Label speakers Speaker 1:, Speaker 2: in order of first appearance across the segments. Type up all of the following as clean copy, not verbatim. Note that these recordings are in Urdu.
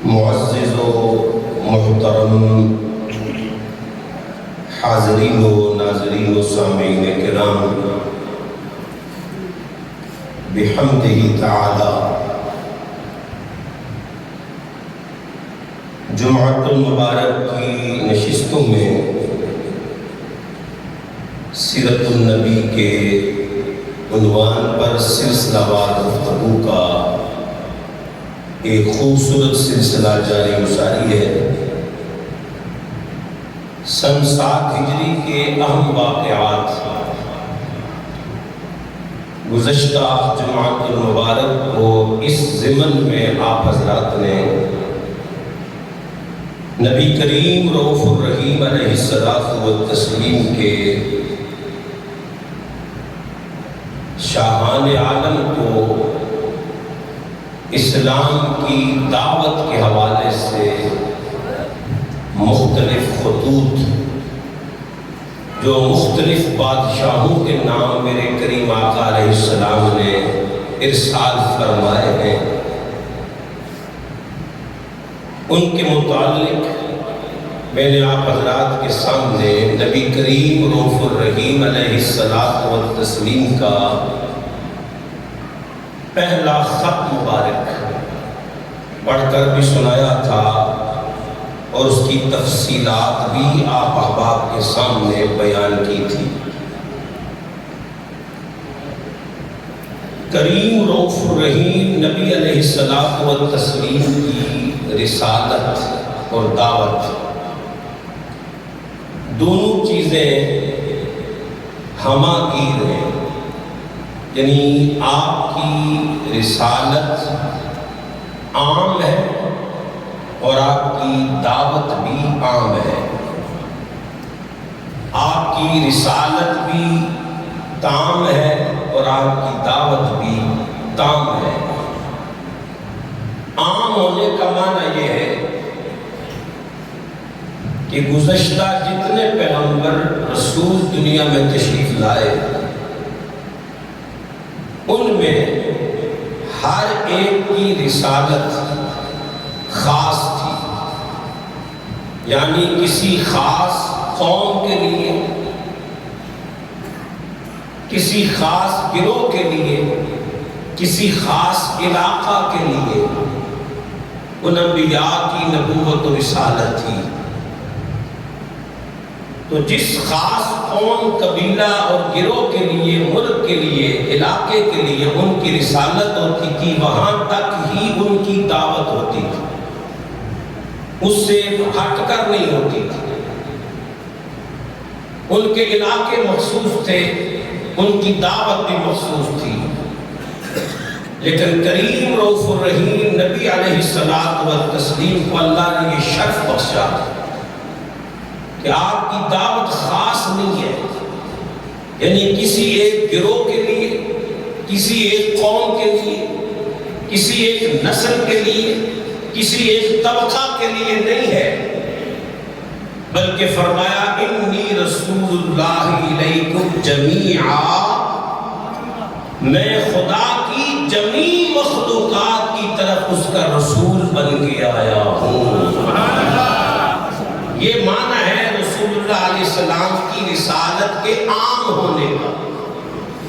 Speaker 1: معزز و محترم حاضرین و ناظرین و سامعین کرام، بحمدہ تعالی جمعۃ المبارک کی نشستوں میں سیرت النبی کے عنوان پر سلسلہ وار گفتگو کا ایک خوبصورت سلسلہ جاری مساری ہے۔ سن 7 ہجری کے اہم واقعات گزشتہ جمعۃ المبارک کو اس ضمن میں آپ حضرات نے نبی کریم رؤوف الرحیم علیہ الصلاۃ والتسلیم کے شاہان عالم کو اسلام کی دعوت کے حوالے سے مختلف خطوط جو مختلف بادشاہوں کے نام میرے کریم آقا علیہ السلام نے ارسال فرمائے ہیں، ان کے متعلق میں نے آپ حضرات کے سامنے نبی کریم رؤوف الرحیم علیہ الصلاۃ والتسلیم کا پہلا خط مبارک پڑھ کر بھی سنایا تھا اور اس کی تفصیلات بھی آپ احباب کے سامنے بیان کی تھی۔ کریم رؤوف الرحیم نبی علیہ الصلاۃ والتسلیم کی رسالت اور دعوت دونوں چیزیں ہماگیر ہیں، یعنی آپ کی رسالت عام ہے اور آپ کی دعوت بھی عام ہے۔ آپ کی رسالت بھی تام ہے اور آپ کی دعوت بھی تام ہے۔ عام ہونے کا معنی یہ ہے کہ گزشتہ جتنے پیغمبر رسول دنیا میں تشریف لائے ان میں ہر ایک کی رسالت خاص تھی، یعنی کسی خاص قوم کے لیے، کسی خاص گروہ کے لیے، کسی خاص علاقہ کے لیے ان انبیاء کی نبوت و رسالت تھی۔ تو جس خاص قوم، قبیلہ اور گروہ کے لیے، ملک کے لیے، علاقے کے لیے ان کی رسالت ہوتی تھی، وہاں تک ہی ان کی دعوت ہوتی تھی، اس سے ہٹ کر نہیں ہوتی تھی۔ ان کے علاقے مخصوص تھے، ان کی دعوت بھی مخصوص تھی، لیکن کریم رؤوف الرحیم نبی علیہ الصلاۃ والتسلیم کو اللہ نے یہ شرف بخشا کہ آپ کی دعوت خاص نہیں ہے، یعنی کسی ایک گروہ کے لیے، کسی ایک قوم کے لیے، کسی ایک نسل کے لیے، کسی ایک طبقہ کے لیے نہیں ہے، بلکہ فرمایا انی رسول اللہ الیکم جمیعا، میں خدا کی جمیع مخلوقات کی طرف اس کا رسول بن کے آیا ہوں۔ یہ معنی ہے رسول اللہ علیہ السلام کی رسالت کے عام ہونے کا،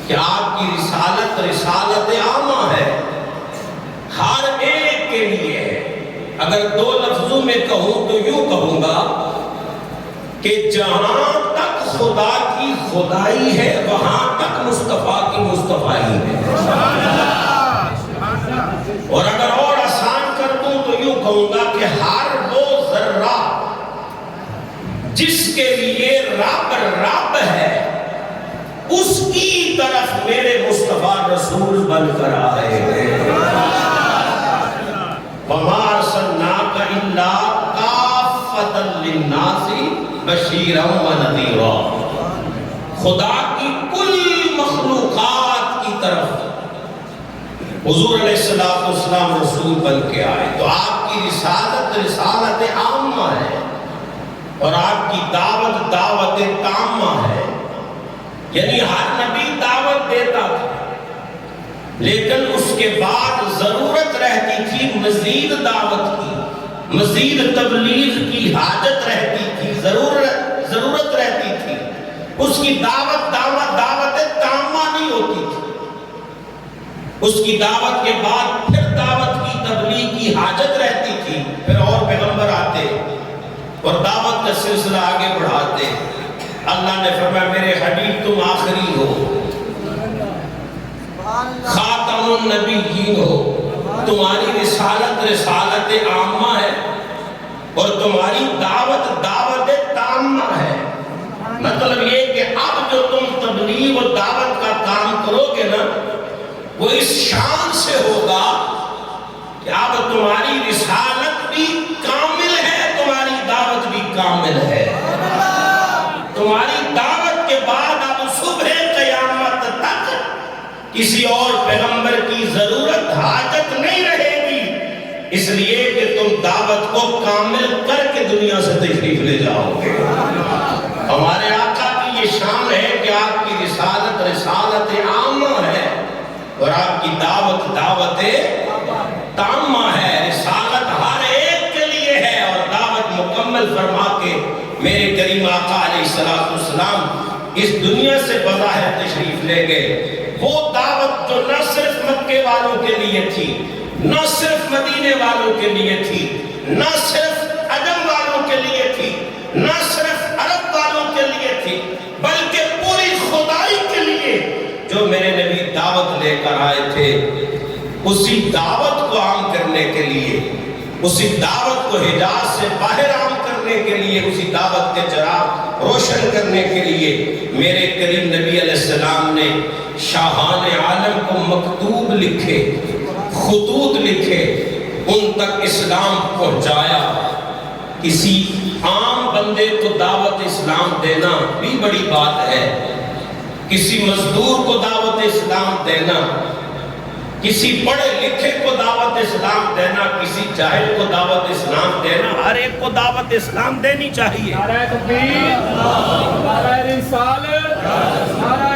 Speaker 1: کہ آپ کی رسالت رسالت عامہ ہے، ہر ایک کے لیے ہے۔ اگر 2 لفظوں میں کہوں تو یوں کہوں گا کہ جہاں تک خدا کی خدائی ہے وہاں تک مصطفیٰ کی مصطفائی ہے، اور اگر اور آسان کر دوں تو یوں کہوں گا کہ ہر وہ ذرہ جس کے لیے رب رب ہے اس کی طرف میرے مصطفیٰ رسول بن کر آئے ہیں۔ وَمَا أَرْسَلْنَاكَ إِلَّا كَافَّةً لِلنَّاسِ بَشِيرًا وَنَذِيرًا، خدا کی کل مخلوقات کی طرف حضور علیہ السلام رسول بن کے آئے۔ تو آپ کی رسالت رسالت عامہ ہے اور آپ کی دعوت دعوت تامہ ہے، یعنی ہر نبی دعوت دیتا تھا، لیکن اس کے بعد ضرورت رہتی تھی مزید دعوت کی، مزید تبلیغ کی حاجت رہتی تھی، ضرورت رہتی تھی۔ اس کی دعوت تامہ نہیں ہوتی تھی۔ اس کی دعوت کے بعد پھر دعوت کی تبلیغ کی حاجت رہتی تھی، پھر اور پیغمبر آتے اور دعوت کا سلسلہ آگے بڑھاتے۔ اللہ نے فرمایا میرے حبیب تم آخری ہو، خاتم النبیین ہو، تمہاری رسالت عامہ ہے اور تمہاری دعوت تامہ ہے۔ مطلب یہ کہ اب جو تم تبلیغ و دعوت کا کام کرو گے نا، وہ اس شان سے ہوگا کہ اب تمہاری رسالت بھی کامل ہے، تمہاری دعوت بھی کامل ہے۔ تمہاری دعوت کے بعد اب صبح قیامت تک کسی اور پیغمبر کی ضرورت حاجت نہیں رہے گی، اس لیے کہ تم دعوت کو کامل کر کے دنیا سے تشریف لے جاؤ گے۔ ہمارے آقا کی یہ شان ہے کہ آپ کی رسالت عامہ ہے اور آپ کی دعوت تامہ ہے۔ رسالت ہر ایک کے لیے ہے اور دعوت مکمل فرما کے میرے کریم آقا علیہ السلام اس دنیا سے بظاہر تشریف لے گئے۔ وہ دعوت جو نہ صرف مکے والوں کے لیے تھی، نہ صرف مدینے والوں کے لیے تھی، نہ صرف عجم والوں کے لیے تھی، نہ صرف عرب والوں کے لیے تھی، بلکہ پوری خدائی کے لیے جو میرے نبی دعوت لے کر آئے تھے، اسی دعوت کو عام کرنے کے لیے، اسی دعوت کو حجاز سے باہر عام کرنے کے لیے، اسی دعوت کے چراغ روشن کرنے کے لیے میرے کریم نبی علیہ السلام نے شاہان عالم کو مکتوب لکھے، خطوط لکھے، ان تک اسلام پہنچایا۔ کسی عام بندے کو دعوت اسلام دینا بھی بڑی بات ہے، کسی مزدور کو دعوت اسلام دینا، کسی پڑھے لکھے کو دعوت اسلام دینا، کسی جاہل کو دعوت اسلام دینا، ہر ایک کو دعوت اسلام دینی چاہیے۔
Speaker 2: نعرہ تکبیر، نعرہ رسالت، نعرہ